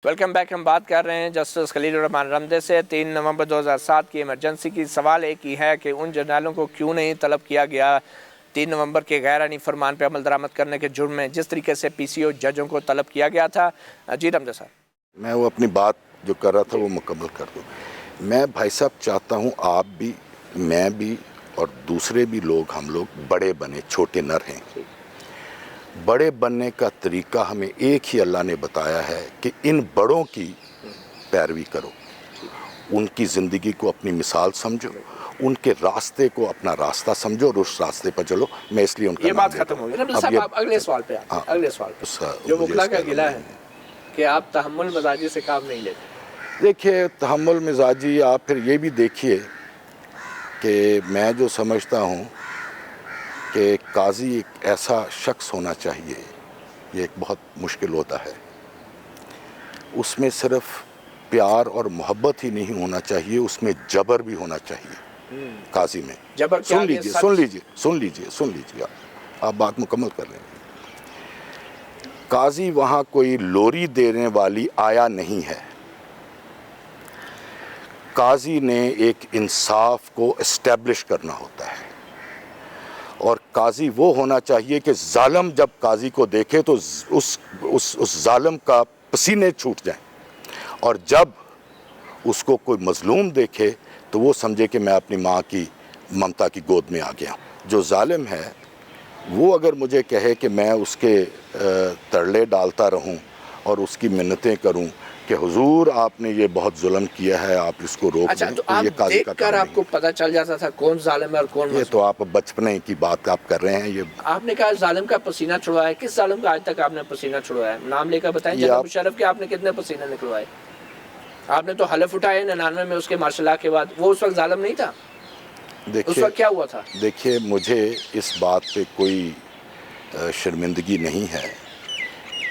Welcome back. ہم بات کر رہے ہیں جسٹس خلیل الرحمان رمدے سے. 3 نومبر 2007 کی ایمرجنسی کی. سوال ایک ہی ہے کہ ان جرنیلوں کو کیوں نہیں طلب کیا گیا 3 نومبر کے غیر آئینی فرمان پہ عمل درآمد کرنے کے جرم میں جس طریقے سے پی سی او ججوں کو طلب کیا گیا تھا. جی رمدے صاحب. میں وہ اپنی بات جو کر رہا تھا وہ مکمل کر دوں. میں بھائی صاحب چاہتا ہوں آپ بھی، میں بھی اور دوسرے بھی لوگ، ہم لوگ بڑے بنے، چھوٹے نہ رہیں. بڑے بننے کا طریقہ ہمیں ایک ہی اللہ نے بتایا ہے کہ ان بڑوں کی پیروی کرو، ان کی زندگی کو اپنی مثال سمجھو، ان کے راستے کو اپنا راستہ سمجھو اور اس راستے پر چلو. میں اس لیے ان کا یہ نام بات لیتا ختم ہوں. ہو گئی. رمدے صاحب آپ اگلے سوال پہ آتے ہیں. اگلے سوال پہ جو وکلا کا گلہ ہے کہ آپ تحمل مزاجی سے کام نہیں لیتے. دیکھیے، تحمل مزاجی آپ پھر یہ بھی دیکھیے کہ میں جو سمجھتا ہوں کہ قاضی ایک ایسا شخص ہونا چاہیے، یہ ایک بہت مشکل ہوتا ہے. اس میں صرف پیار اور محبت ہی نہیں ہونا چاہیے، اس میں جبر بھی ہونا چاہیے قاضی میں. جبر سن لیجیے آپ بات مکمل کر لیں. قاضی وہاں کوئی لوری دینے والی آیا نہیں ہے. قاضی نے ایک انصاف کو اسٹیبلش کرنا ہوتا ہے، اور قاضی وہ ہونا چاہیے کہ ظالم جب قاضی کو دیکھے تو اس ظالم کا پسینے چھوٹ جائیں، اور جب اس کو کوئی مظلوم دیکھے تو وہ سمجھے کہ میں اپنی ماں کی ممتا کی گود میں آ گیا. جو ظالم ہے وہ اگر مجھے کہے کہ میں اس کے ترلے ڈالتا رہوں اور اس کی منتیں کروں کہ حضور آپ نے یہ بہت ظلم کیا ہے، آپ اس کو روک دیں، تو تو یہ آپ قاضی دیکھ کا کر کام آپ کو نہیں. پتہ چل جاتا تھا کون ظالم ہے اور کون یہ مظلوم. تو آپ بچپنے کی بات آپ کر رہے ہیں. یہ آپ نے کہا ظالم کا پسینہ چھڑوایا ہے. کس ظالم کا آج تک آپ نے پسینہ چھڑوایا ہے؟ نام لے کر بتائیں. یہ جنرل آپ مشرف کے آپ نے کتنے پسینے نکلوائے؟ آپ نے تو حلف اٹھائے 99 میں اس کے مارشل لا کے بعد. وہ اس وقت ظالم نہیں تھا؟ اس وقت کیا ہوا تھا؟ دیکھیے، مجھے اس بات پہ کوئی شرمندگی نہیں ہے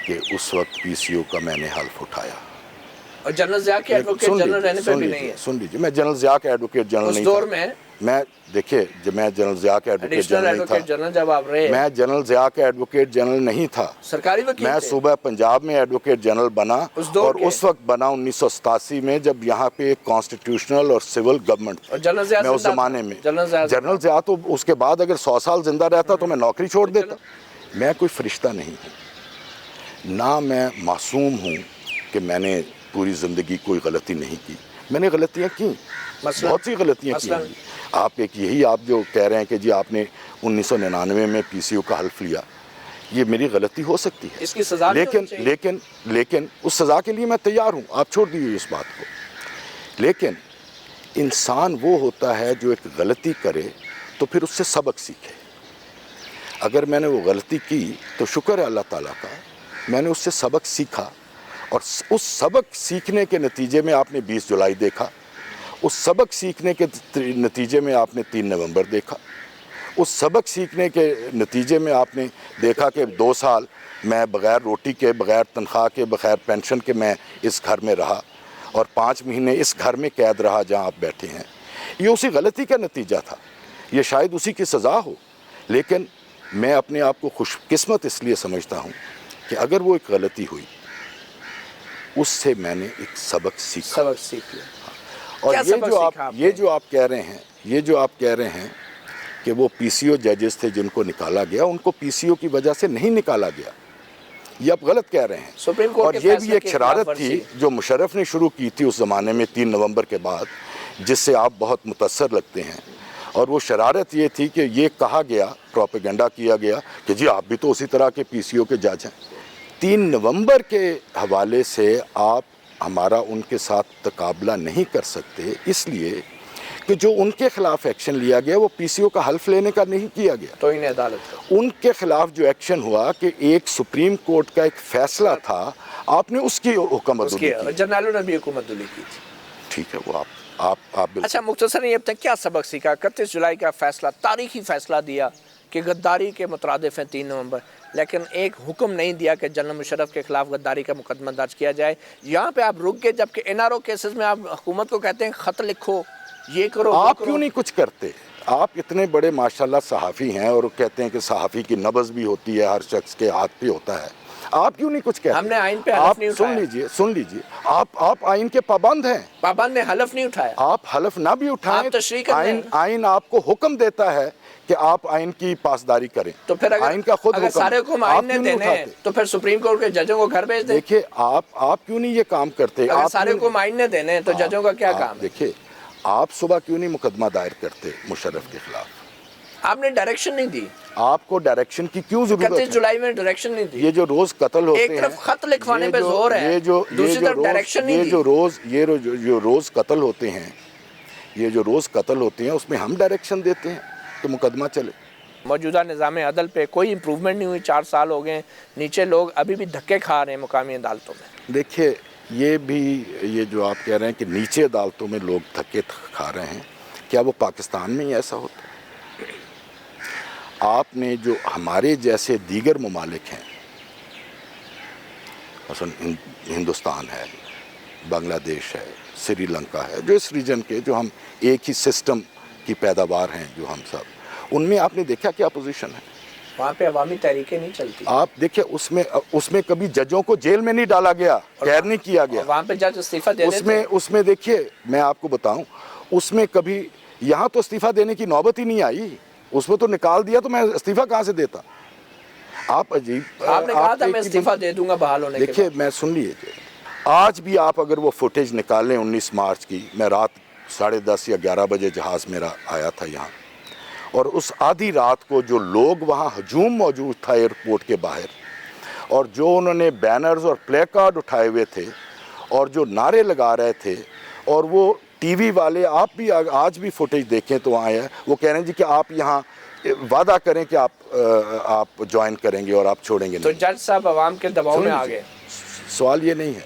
کہ اس وقت پی سی او کا میں نے حلف اٹھایا. اور جنرل ضیاء کے ایڈوکیٹ جنرل رہنے پہ بھی نہیں ہے. سن لیجیے، میں جنرل ضیاء کا ایڈوکیٹ جنرل اس نہیں دور تھا. میں میں دیکھیے، جب میں جنرل ضیاء کا ایڈوکیٹ ایڈیشنل جنرل نہیں ایڈوکیٹ تھا، جنرل جب آپ رہے میں جنرل ضیاء کا ایڈوکیٹ جنرل نہیں تھا. سرکاری وکیل میں تھے صوبہ پنجاب میں ایڈوکیٹ جنرل بنا، اس دور اور کے. اس وقت بنا 1987 میں، جب یہاں پہ ایک کانسٹیٹیوشنل اور سول گورنمنٹ تھی. اور جنرل ضیاء میں اس زندہ تھا. زمانے میں جنرل ضیاء تو اس کے بعد اگر 100 سال زندہ رہتا تو میں نوکری چھوڑ دیتا. میں کوئی فرشتہ نہیں ہوں، نہ میں معصوم ہوں کہ میں نے پوری زندگی کوئی غلطی نہیں کی. میں نے غلطیاں کی، بہت سی غلطیاں کی ہوں گی. آپ آپ جو کہہ رہے ہیں کہ جی آپ نے 1999 میں پی سی او کا حلف لیا، یہ میری غلطی ہو سکتی ہے. اس کی سزا بھی ہونی چاہیے. لیکن اس سزا کے لیے میں تیار ہوں. آپ چھوڑ دیجیے اس بات کو. لیکن انسان وہ ہوتا ہے جو ایک غلطی کرے تو پھر اس سے سبق سیکھے. اگر میں نے وہ غلطی کی تو شکر ہے اللہ تعالیٰ کا، میں نے اس سے سبق سیکھا، اور اس سبق سیکھنے کے نتیجے میں آپ نے 20 جولائی دیکھا. اس سبق سیکھنے کے نتیجے میں آپ نے 3 نومبر دیکھا. اس سبق سیکھنے کے نتیجے میں آپ نے دیکھا کہ 2 سال میں بغیر روٹی کے، بغیر تنخواہ کے، بغیر پینشن کے میں اس گھر میں رہا، اور 5 مہینے اس گھر میں قید رہا جہاں آپ بیٹھے ہیں. یہ اسی غلطی کا نتیجہ تھا، یہ شاید اسی کی سزا ہو. لیکن میں اپنے آپ کو خوش قسمت اس لیے سمجھتا ہوں کہ اگر وہ ایک غلطی ہوئی، اس سے میں نے ایک سبق سیکھا. اور یہ جو آپ کہہ رہے ہیں کہ وہ پی سی او ججز تھے جن کو نکالا گیا، ان کو پی سی او کی وجہ سے نہیں نکالا گیا، یہ آپ غلط کہہ رہے ہیں. اور یہ بھی ایک شرارت تھی جو مشرف نے شروع کی تھی اس زمانے میں 3 نومبر کے بعد، جس سے آپ بہت متاثر لگتے ہیں. اور وہ شرارت یہ تھی کہ یہ کہا گیا، پروپیگنڈا کیا گیا کہ جی آپ بھی تو اسی طرح کے پی سی او کے جج ہیں. 3 نومبر کے حوالے سے آپ ہمارا ان کے ساتھ تقابلہ نہیں کر سکتے، اس لیے کہ جو ان کے خلاف ایکشن لیا گیا وہ پی سی او کا حلف لینے کا نہیں کیا گیا. توہین عدالت. ان کے خلاف جو ایکشن ہوا کہ ایک سپریم کورٹ کا ایک فیصلہ تھا، آپ نے اس کی حکم عدولی کی. جرنیلوں نے بھی حکم عدولی کی تھی. ٹھیک ہے، وہ آپ اچھا، مختصر یہ اب تک کیا سبق سیکھا؟ 31 جولائی کا فیصلہ، تاریخی فیصلہ دیا کہ غداری کے مترادف ہیں 3 نومبر، لیکن ایک حکم نہیں دیا کہ جنرل مشرف کے خلاف غداری کا مقدمہ درج کیا جائے. یہاں پہ آپ رک گئے، جبکہ این آر او کیسز میں آپ حکومت کو کہتے ہیں خط لکھو، یہ کرو. آپ کیوں نہیں کچھ کرتے؟ آپ اتنے بڑے ماشاءاللہ صحافی ہیں، اور کہتے ہیں کہ صحافی کی نبض بھی ہوتی ہے، ہر شخص کے ہاتھ پہ ہوتا ہے. آپ کیوں نہیں کچھ کہتے؟ ہم نے آئین پہ حلف نہیں اٹھایا۔ سن لیجئے آپ آئین کے پابند ہیں، پابند نے حلف نہیں اٹھایا۔ آپ حلف نہ بھی اٹھائیں، آپ تشریح کر رہے ہیں۔ آئین آپ کو حکم دیتا ہے کہ آپ آئین کی پاسداری کریں، تو پھر آئین کا خود اگر سارے حکم آئین نے دینے ہیں تو پھر سپریم کورٹ کے ججوں کو گھر بھیج دیں۔ دیکھیں آپ کیوں نہیں یہ کام کرتے؟ اگر سارے حکم آئین نے دینے ہیں تو ججوں کا کیا کام ہے؟ دیکھیں آپ صبح کیوں نہیں مقدمہ دائر کرتے مشرف کے خلاف؟ آپ نے ڈائریکشن نہیں دی۔ آپ کو ڈائریکشن کی کیوں ضرورت 31 ہے؟ جولائی میں ڈائریکشن نہیں دی۔ یہ جو روز قتل ہوتے ہیں، ایک طرف خط لکھوانے پہ زور ہے، دوسری طرف ڈائریکشن نہیں دی۔ جو روز قتل ہوتے ہیں، یہ جو روز قتل ہوتے ہیں اس میں ہم ڈائریکشن دیتے ہیں کہ مقدمہ چلے۔ موجودہ نظام عدل پہ کوئی امپروومنٹ نہیں ہوئی، 4 سال ہو گئے، نیچے لوگ ابھی بھی دھکے کھا رہے ہیں مقامی عدالتوں میں۔ دیکھیے یہ جو آپ کہہ رہے ہیں کہ نیچے عدالتوں میں لوگ دھکے کھا رہے ہیں، کیا وہ پاکستان میں ہی ایسا ہوتا ہے؟ آپ نے جو ہمارے جیسے دیگر ممالک ہیں، مثلا ہندوستان ہے، بنگلہ دیش ہے، سری لنکا ہے، جو اس ریجن کے جو ہم ایک ہی سسٹم کی پیداوار ہیں جو ہم سب، ان میں آپ نے دیکھا کیا پوزیشن ہے؟ وہاں پہ عوامی تحریکیں نہیں چلتی۔ آپ دیکھیں اس میں کبھی ججوں کو جیل میں نہیں ڈالا گیا، قید نہیں کیا گیا۔ وہاں پہ جج استعفیٰ دے دیتے ہیں۔ اس میں دیکھیے میں آپ کو بتاؤں، اس میں کبھی یہاں تو استعفیٰ دینے کی نوبت ہی نہیں آئی، اس میں تو نکال دیا تو میں استعفیٰ کہاں سے دیتا؟ آپ عجیب، آپ نے کہا تھا میں استعفیٰ دے دوں گا بحال ہونے کے بعد۔ دیکھیے میں سن لیجیے، آج بھی آپ اگر وہ فوٹیج نکالیں 19 مارچ کی، میں رات 10:30 یا 11 بجے جہاز میرا آیا تھا یہاں، اور اس آدھی رات کو جو لوگ وہاں ہجوم موجود تھا ایئرپورٹ کے باہر، اور جو انہوں نے بینرز اور پلے کارڈ اٹھائے ہوئے تھے اور جو نعرے لگا رہے تھے، اور وہ ٹی وی والے، آپ بھی آج بھی فوٹیج دیکھیں تو آئے ہیں، وہ کہہ رہے ہیں جی کہ آپ یہاں وعدہ کریں کہ آپ جوائن کریں گے اور آپ چھوڑیں گے نہیں۔ تو جج صاحب عوام کے دباؤ میں آ گئے۔ سوال یہ نہیں ہے،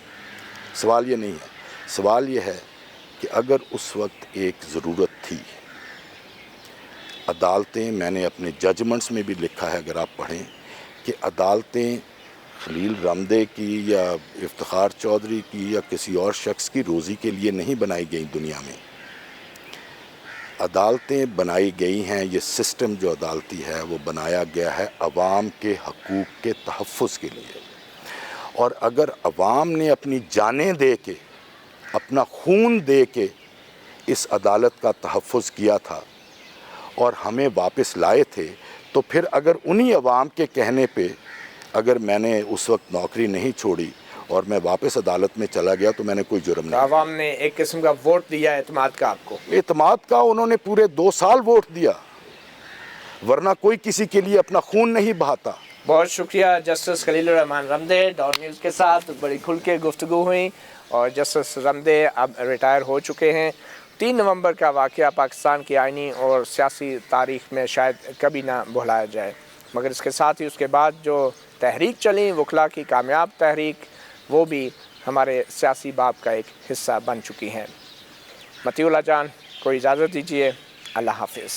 سوال یہ ہے کہ اگر اس وقت ایک ضرورت تھی، عدالتیں، میں نے اپنے ججمنٹس میں بھی لکھا ہے اگر آپ پڑھیں، کہ عدالتیں خلیل رمدے کی یا افتخار چودھری کی یا کسی اور شخص کی روزی کے لیے نہیں بنائی گئی دنیا میں، عدالتیں بنائی گئی ہیں، یہ سسٹم جو عدالتی ہے وہ بنایا گیا ہے عوام کے حقوق کے تحفظ کے لیے، اور اگر عوام نے اپنی جانیں دے کے، اپنا خون دے کے اس عدالت کا تحفظ کیا تھا اور ہمیں واپس لائے تھے، تو پھر اگر انہی عوام کے کہنے پہ اگر میں نے اس وقت نوکری نہیں چھوڑی اور میں واپس عدالت میں چلا گیا تو میں نے کوئی جرم نہیں۔ عوام نے ایک قسم کا ووٹ دیا اعتماد کا آپ کو۔ اعتماد کا انہوں نے پورے 2 سال ووٹ دیا، ورنہ کوئی کسی کے لیے اپنا خون نہیں بہاتا۔ بہت شکریہ جسٹس خلیل الرحمان رمدے، ڈان نیوز کے ساتھ بڑی کھل کے گفتگو ہوئی، اور جسٹس رمدے اب ریٹائر ہو چکے ہیں۔ 3 نومبر کا واقعہ پاکستان کی آئینی اور سیاسی تاریخ میں شاید کبھی نہ بھلایا جائے، مگر اس کے ساتھ ہی اس کے بعد جو تحریک چلی، وکلا کی کامیاب تحریک، وہ بھی ہمارے سیاسی باب کا ایک حصہ بن چکی ہیں۔ مطیع اللہ جان کو اجازت دیجیے، اللہ حافظ۔